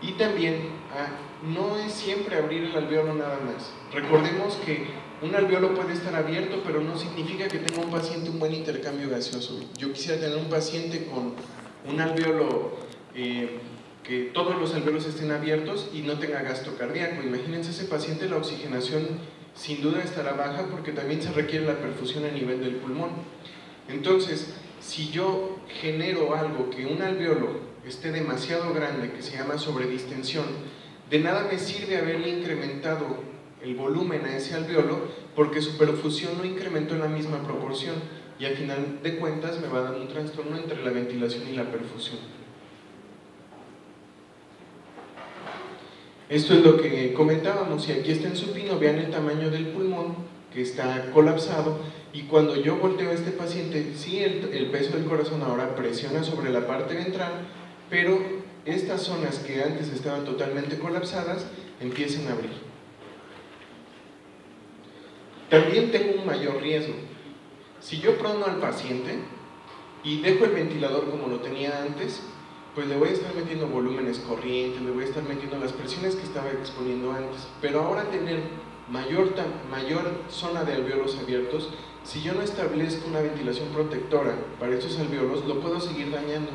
Y también, no es siempre abrir el alvéolo nada más. Recordemos que un alvéolo puede estar abierto, pero no significa que tenga un paciente un buen intercambio gaseoso. Yo quisiera tener un paciente con un alvéolo, que todos los alvéolos estén abiertos y no tenga gasto cardíaco. Imagínense ese paciente, la oxigenación sin duda estará baja porque también se requiere la perfusión a nivel del pulmón. Entonces, si yo genero algo que un alvéolo esté demasiado grande, que se llama sobredistensión, de nada me sirve haberle incrementado el volumen a ese alvéolo porque su perfusión no incrementó en la misma proporción y al final de cuentas me va a dar un trastorno entre la ventilación y la perfusión. Esto es lo que comentábamos, y aquí está en supino, vean el tamaño del pulmón que está colapsado, y cuando yo volteo a este paciente, sí, el peso del corazón ahora presiona sobre la parte ventral, pero estas zonas que antes estaban totalmente colapsadas empiezan a abrir. También tengo un mayor riesgo. Si yo prono al paciente y dejo el ventilador como lo tenía antes, pues le voy a estar metiendo volúmenes corrientes, le voy a estar metiendo las presiones que estaba exponiendo antes, pero ahora tener mayor zona de alvéolos abiertos, si yo no establezco una ventilación protectora para estos alvéolos, lo puedo seguir dañando.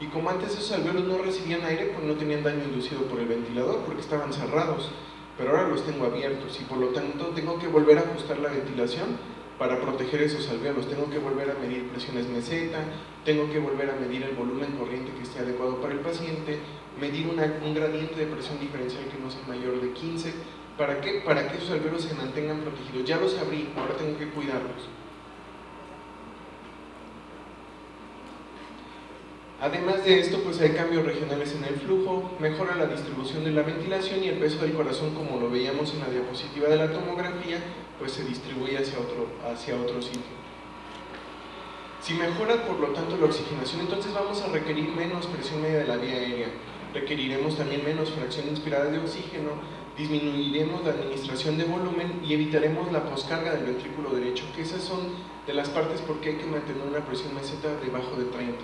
Y como antes esos alvéolos no recibían aire, pues no tenían daño inducido por el ventilador porque estaban cerrados, pero ahora los tengo abiertos y por lo tanto tengo que volver a ajustar la ventilación para proteger esos alvéolos. Tengo que volver a medir presiones meseta, tengo que volver a medir el volumen corriente que esté adecuado para el paciente, medir un gradiente de presión diferencial que no sea mayor de 15. ¿Para qué? Para que esos alvéolos se mantengan protegidos. Ya los abrí, ahora tengo que cuidarlos. Además de esto, pues hay cambios regionales en el flujo, mejora la distribución de la ventilación y el peso del corazón, como lo veíamos en la diapositiva de la tomografía, pues se distribuye hacia otro sitio. Si mejora, por lo tanto, la oxigenación, entonces vamos a requerir menos presión media de la vía aérea, requeriremos también menos fracción inspirada de oxígeno, disminuiremos la administración de volumen y evitaremos la poscarga del ventrículo derecho, que esas son de las partes por qué hay que mantener una presión meseta debajo de 30.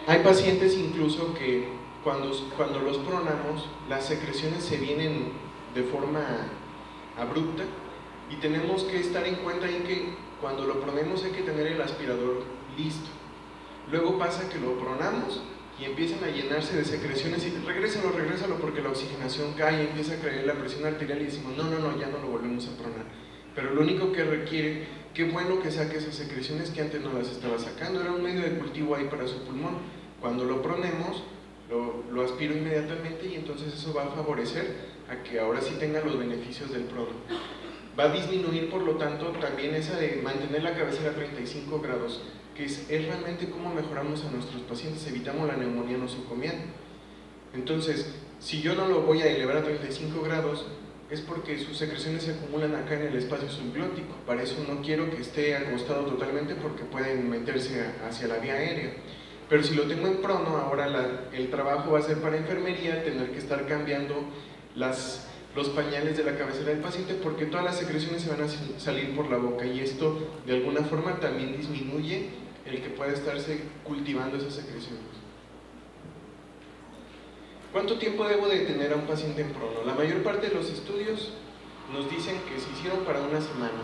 Hay pacientes incluso que cuando los pronamos, las secreciones se vienen de forma abrupta y tenemos que estar en cuenta en que cuando lo pronemos hay que tener el aspirador listo. Luego pasa que lo pronamos y empiezan a llenarse de secreciones y regrésalo porque la oxigenación cae, empieza a caer la presión arterial y decimos no, ya no lo volvemos a pronar. Pero lo único que requiere, qué bueno que saque esas secreciones que antes no las estaba sacando, era un medio de cultivo ahí para su pulmón. Cuando lo pronemos, lo aspiro inmediatamente y entonces eso va a favorecer a que ahora sí tenga los beneficios del prono. Va a disminuir, por lo tanto, también esa de mantener la cabecera a 35 grados, que es realmente cómo mejoramos a nuestros pacientes, evitamos la neumonía nosocomial. Entonces, si yo no lo voy a elevar a 35 grados, es porque sus secreciones se acumulan acá en el espacio subglótico. Para eso no quiero que esté acostado totalmente porque pueden meterse hacia la vía aérea. Pero si lo tengo en prono, ahora el trabajo va a ser para enfermería, tener que estar cambiando los pañales de la cabecera del paciente porque todas las secreciones se van a salir por la boca y esto de alguna forma también disminuye el que pueda estarse cultivando esas secreciones. ¿Cuánto tiempo debo de tener a un paciente en prono? La mayor parte de los estudios nos dicen que se hicieron para una semana.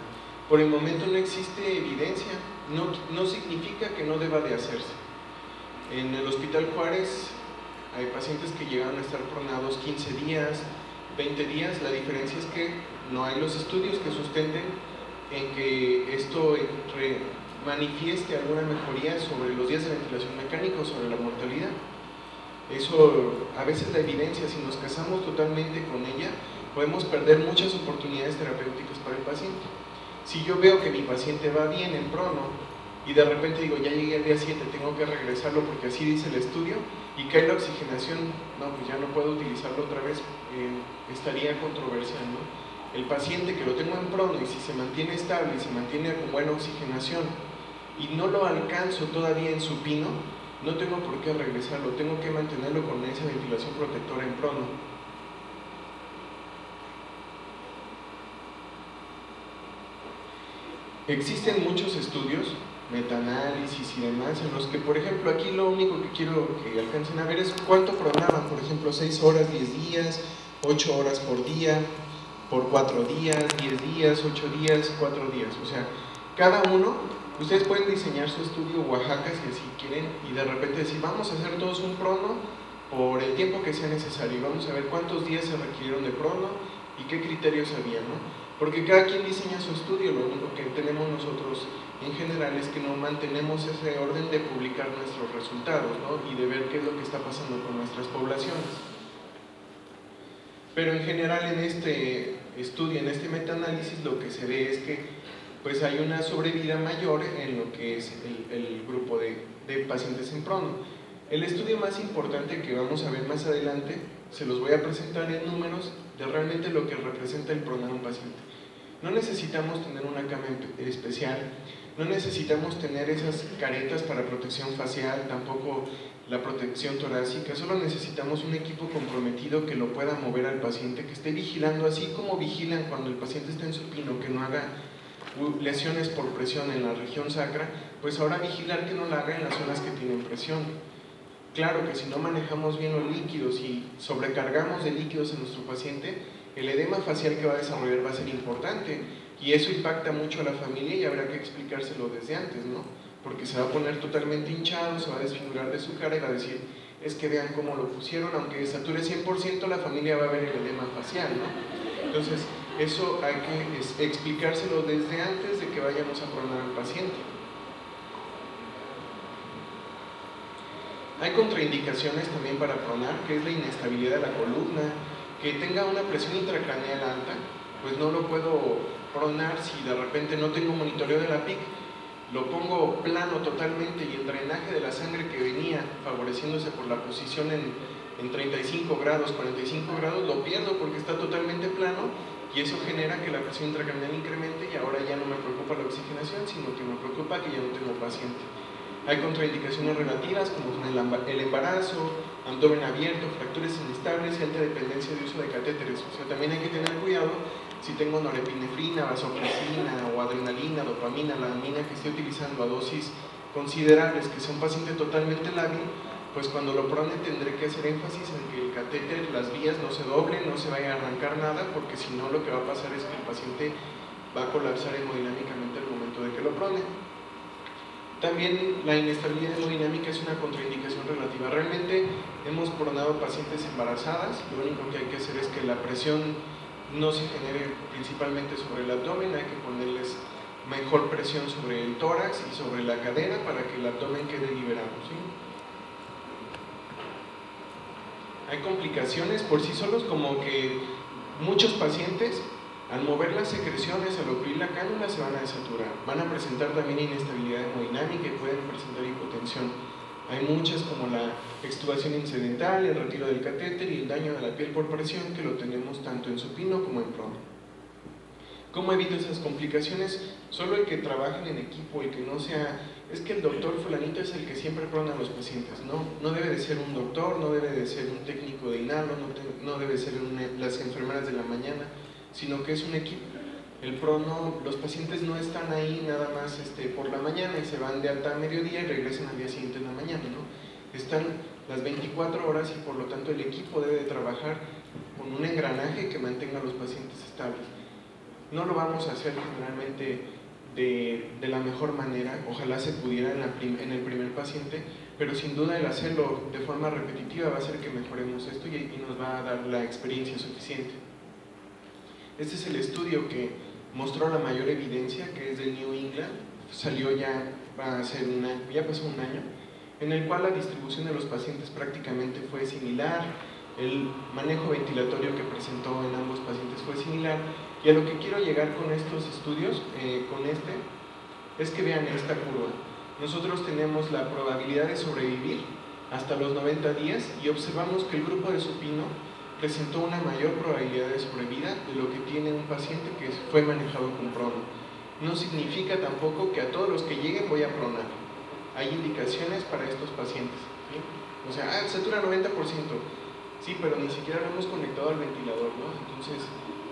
Por el momento no existe evidencia, no significa que no deba de hacerse. En el Hospital Juárez hay pacientes que llegaron a estar pronados 15 días, 20 días, la diferencia es que no hay los estudios que sustenten en que esto manifieste alguna mejoría sobre los días de ventilación mecánica o sobre la mortalidad. Eso, a veces la evidencia, si nos casamos totalmente con ella, podemos perder muchas oportunidades terapéuticas para el paciente. Si yo veo que mi paciente va bien en prono, y de repente digo, ya llegué al día 7, tengo que regresarlo porque así dice el estudio, y cae la oxigenación, no, pues ya no puedo utilizarlo otra vez, estaría controversial, ¿no? El paciente que lo tengo en prono y si se mantiene estable y se mantiene con buena oxigenación y no lo alcanzo todavía en supino, no tengo por qué regresarlo, tengo que mantenerlo con esa ventilación protectora en prono. Existen muchos estudios metaanálisis y demás, en los que, por ejemplo, aquí lo único que quiero que alcancen a ver es cuánto pronaban, por ejemplo, 6 horas, 10 días, 8 horas por día, por 4 días, 10 días, 8 días, 4 días, o sea, cada uno, ustedes pueden diseñar su estudio Oaxaca si así quieren, y de repente decir, vamos a hacer todos un prono por el tiempo que sea necesario, y vamos a ver cuántos días se requirieron de prono y qué criterios había, ¿no? Porque cada quien diseña su estudio, lo único que tenemos nosotros en general es que no mantenemos ese orden de publicar nuestros resultados, ¿no? Y de ver qué es lo que está pasando con nuestras poblaciones. Pero en general en este estudio, en este metaanálisis, lo que se ve es que pues hay una sobrevida mayor en lo que es el grupo de pacientes en prono. El estudio más importante que vamos a ver más adelante, se los voy a presentar en números de realmente lo que representa el pronar a un paciente. No necesitamos tener una cama especial, no necesitamos tener esas caretas para protección facial, tampoco la protección torácica, solo necesitamos un equipo comprometido que lo pueda mover al paciente, que esté vigilando, así como vigilan cuando el paciente está en supino, que no haga lesiones por presión en la región sacra, pues ahora vigilar que no la haga en las zonas que tienen presión. Claro que si no manejamos bien los líquidos y sobrecargamos de líquidos en nuestro paciente, el edema facial que va a desarrollar va a ser importante y eso impacta mucho a la familia y habrá que explicárselo desde antes, ¿no? Porque se va a poner totalmente hinchado, se va a desfigurar de su cara y va a decir, es que vean cómo lo pusieron, aunque sature 100%, la familia va a ver el edema facial, ¿no? Entonces, eso hay que explicárselo desde antes de que vayamos a pronar al paciente. Hay contraindicaciones también para pronar, que es la inestabilidad de la columna, que tenga una presión intracraneal alta, pues no lo puedo pronar si de repente no tengo monitoreo de la PIC, lo pongo plano totalmente y el drenaje de la sangre que venía favoreciéndose por la posición en 35 grados, 45 grados, lo pierdo porque está totalmente plano y eso genera que la presión intracraneal incremente y ahora ya no me preocupa la oxigenación, sino que me preocupa que ya no tengo paciente. Hay contraindicaciones relativas como son el embarazo, abdomen abierto, fracturas inestables y alta dependencia de uso de catéteres. O sea, también hay que tener cuidado si tengo norepinefrina, vasopresina o adrenalina, dopamina, la amina que esté utilizando a dosis considerables, que sea un paciente totalmente lábil, pues cuando lo prone tendré que hacer énfasis en que el catéter, las vías no se doblen, no se vaya a arrancar nada, porque si no lo que va a pasar es que el paciente va a colapsar hemodinámicamente al momento de que lo prone. También la inestabilidad hemodinámica es una contraindicación relativa. Realmente hemos pronado pacientes embarazadas, lo único que hay que hacer es que la presión no se genere principalmente sobre el abdomen, hay que ponerles mejor presión sobre el tórax y sobre la cadera para que el abdomen quede liberado, ¿sí? Hay complicaciones por sí solos, como que muchos pacientes al mover las secreciones, al ocluir la cánula, se van a desaturar. Van a presentar también inestabilidad hemodinámica y pueden presentar hipotensión. Hay muchas como la extubación incidental, el retiro del catéter y el daño de la piel por presión, que lo tenemos tanto en supino como en prono. ¿Cómo evito esas complicaciones? Solo el que trabajen en equipo, el que no sea, es que el doctor fulanito es el que siempre prona a los pacientes. No debe de ser un doctor, no debe de ser un técnico de inhalo, no debe ser las enfermeras de la mañana, sino que es un equipo. El prono, los pacientes no están ahí nada más por la mañana y se van de alta a mediodía y regresan al día siguiente en la mañana, ¿no? Están las 24 horas y por lo tanto el equipo debe de trabajar con un engranaje que mantenga a los pacientes estables. No lo vamos a hacer generalmente de la mejor manera, ojalá se pudiera en el primer paciente, pero sin duda el hacerlo de forma repetitiva va a hacer que mejoremos esto y nos va a dar la experiencia suficiente. Este es el estudio que mostró la mayor evidencia, que es de New England, salió ya, ya pasó un año, en el cual la distribución de los pacientes prácticamente fue similar, el manejo ventilatorio que presentó en ambos pacientes fue similar, y a lo que quiero llegar con estos estudios, es que vean esta curva. Nosotros tenemos la probabilidad de sobrevivir hasta los 90 días y observamos que el grupo de supino presentó una mayor probabilidad de sobrevida de lo que tiene un paciente que fue manejado con prono. No significa tampoco que a todos los que lleguen voy a pronar. Hay indicaciones para estos pacientes, ¿sí? O sea, satura 90%, sí, pero ni siquiera lo hemos conectado al ventilador, ¿no? Entonces,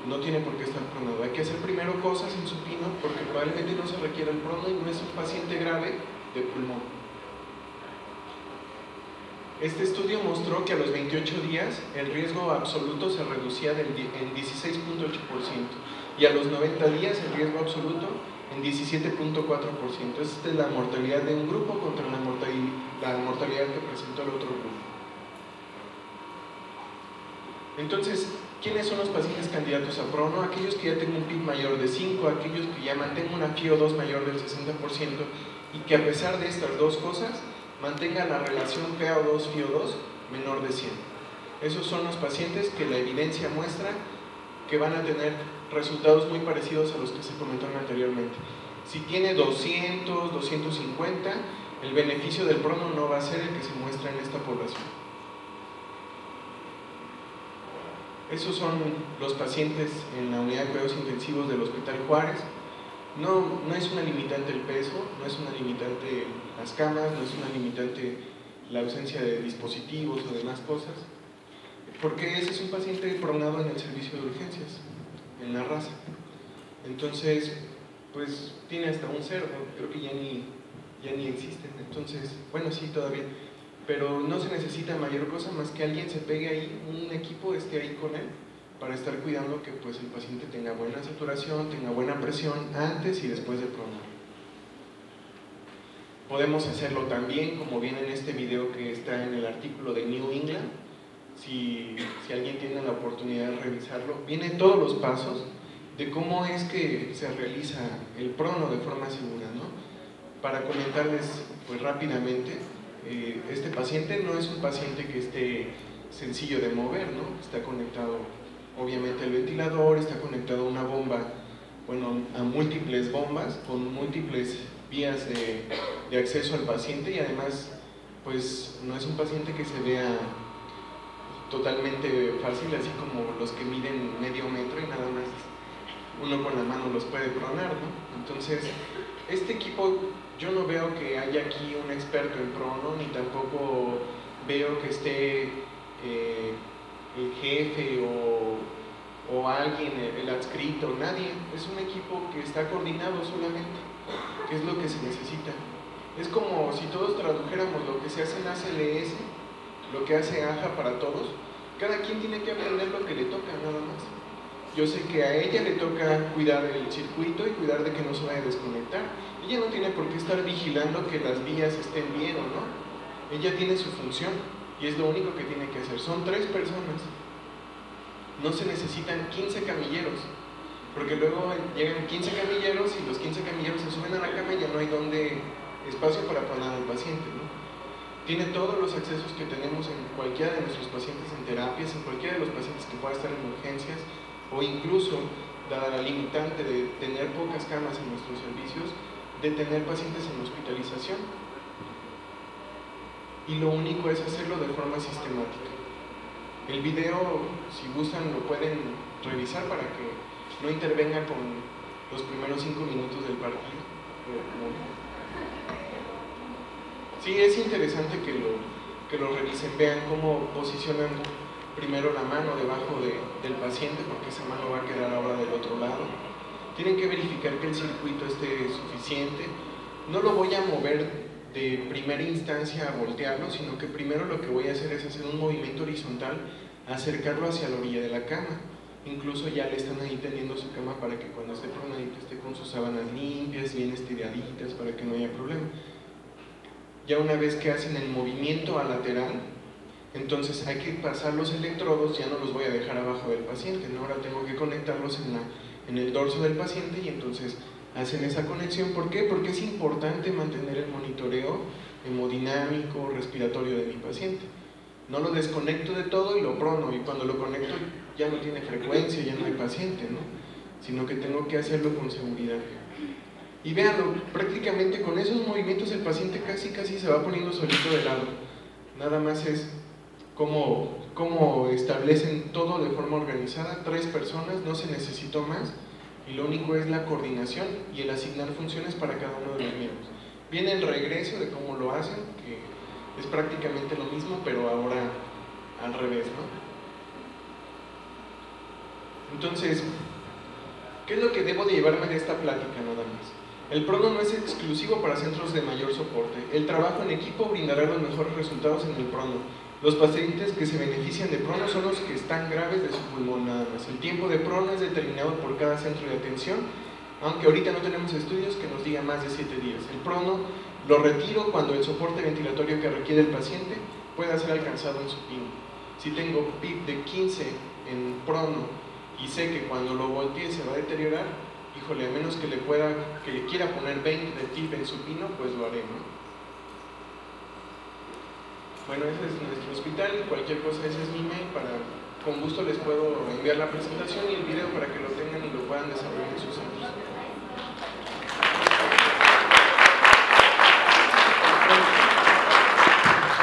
no tiene por qué estar pronado. Hay que hacer primero cosas en supino porque probablemente no se requiera el prono y no es un paciente grave de pulmón. Este estudio mostró que a los 28 días el riesgo absoluto se reducía en 16.8% y a los 90 días el riesgo absoluto en 17.4%. Esta es la mortalidad de un grupo contra la mortalidad que presentó el otro grupo. Entonces, ¿quiénes son los pacientes candidatos a prono? Aquellos que ya tengan un PIB mayor de 5, aquellos que ya mantengan una FiO2 mayor del 60% y que a pesar de estas dos cosas mantengan la relación PaO2-FiO2 menor de 100. Esos son los pacientes que la evidencia muestra que van a tener resultados muy parecidos a los que se comentaron anteriormente. Si tiene 200, 250, el beneficio del prono no va a ser el que se muestra en esta población. Esos son los pacientes en la unidad de cuidados intensivos del Hospital Juárez. No es una limitante el peso, no es una limitante las camas, no es una limitante la ausencia de dispositivos o demás cosas, porque ese es un paciente pronado en el servicio de urgencias, en la raza. Entonces, pues tiene hasta un 0, creo que ya ni existen. Entonces, bueno, sí, todavía, pero no se necesita mayor cosa más que alguien se pegue ahí, un equipo esté ahí con él, para estar cuidando que pues, el paciente tenga buena saturación, tenga buena presión antes y después de pronar. Podemos hacerlo también, como viene en este video que está en el artículo de New England, si alguien tiene la oportunidad de revisarlo, vienen todos los pasos de cómo es que se realiza el prono de forma segura, ¿no? Para comentarles pues, rápidamente, este paciente no es un paciente que esté sencillo de mover, ¿no? Está conectado obviamente al ventilador, está conectado a una bomba, bueno, a múltiples bombas con múltiples vías de acceso al paciente y además pues no es un paciente que se vea totalmente fácil, así como los que miden medio metro y nada más uno con la mano los puede pronar, ¿no? Entonces, este equipo yo no veo que haya aquí un experto en prono, ni tampoco veo que esté el jefe o alguien, el adscrito, nadie. Es un equipo que está coordinado solamente, que es lo que se necesita. Es como si todos tradujéramos lo que se hace en ACLS, lo que hace AJA para todos. Cada quien tiene que aprender lo que le toca, nada más. Yo sé que a ella le toca cuidar el circuito y cuidar de que no se vaya a desconectar. Ella no tiene por qué estar vigilando que las vías estén bien o no. Ella tiene su función y es lo único que tiene que hacer. Son 3 personas. No se necesitan 15 camilleros, porque luego llegan 15 camilleros y los 15 camilleros se suben a la cama y ya no hay espacio para poner al paciente, ¿no? Tiene todos los accesos que tenemos en cualquiera de nuestros pacientes en terapias, en cualquiera de los pacientes que pueda estar en urgencias, o incluso, dada la limitante de tener pocas camas en nuestros servicios, de tener pacientes en hospitalización. Y lo único es hacerlo de forma sistemática. El video, si gustan, lo pueden revisar para que no intervenga con los primeros 5 minutos del partido. Sí, es interesante que lo revisen, vean cómo posicionan primero la mano debajo del paciente, porque esa mano va a quedar ahora del otro lado. Tienen que verificar que el circuito esté suficiente. No lo voy a mover de primera instancia a voltearlo, sino que primero lo que voy a hacer es hacer un movimiento horizontal, acercarlo hacia la orilla de la cama. Incluso ya le están ahí tendiendo su cama para que cuando esté pronadito esté con sus sábanas limpias, bien estiraditas, para que no haya problema. Ya una vez que hacen el movimiento a lateral, entonces hay que pasar los electrodos, ya no los voy a dejar abajo del paciente, ¿no? Ahora tengo que conectarlos en el dorso del paciente y entonces hacen esa conexión. ¿Por qué? Porque es importante mantener el monitoreo hemodinámico, respiratorio de mi paciente. No lo desconecto de todo y lo prono, y cuando lo conecto ya no tiene frecuencia, ya no hay paciente, ¿no? Sino que tengo que hacerlo con seguridad. Y véanlo, prácticamente con esos movimientos el paciente casi se va poniendo solito de lado. Nada más es cómo establecen todo de forma organizada, 3 personas, no se necesitó más, y lo único es la coordinación y el asignar funciones para cada uno de los miembros. Viene el regreso de cómo lo hacen, que es prácticamente lo mismo, pero ahora al revés, ¿no? Entonces, ¿qué es lo que debo de llevarme de esta plática nada más? El prono no es exclusivo para centros de mayor soporte. El trabajo en equipo brindará los mejores resultados en el prono. Los pacientes que se benefician de prono son los que están graves de su pulmón nada más. El tiempo de prono es determinado por cada centro de atención, aunque ahorita no tenemos estudios que nos digan más de 7 días. El prono lo retiro cuando el soporte ventilatorio que requiere el paciente pueda ser alcanzado en supino. Si tengo PIP de 15 en prono y sé que cuando lo voltee se va a deteriorar, híjole, a menos que le quiera poner 20 de PIP en supino, pues lo haré, ¿no? Bueno, ese es nuestro hospital, cualquier cosa, ese es mi email, con gusto les puedo enviar la presentación y el video para que lo tengan y lo puedan desarrollar en sus centros.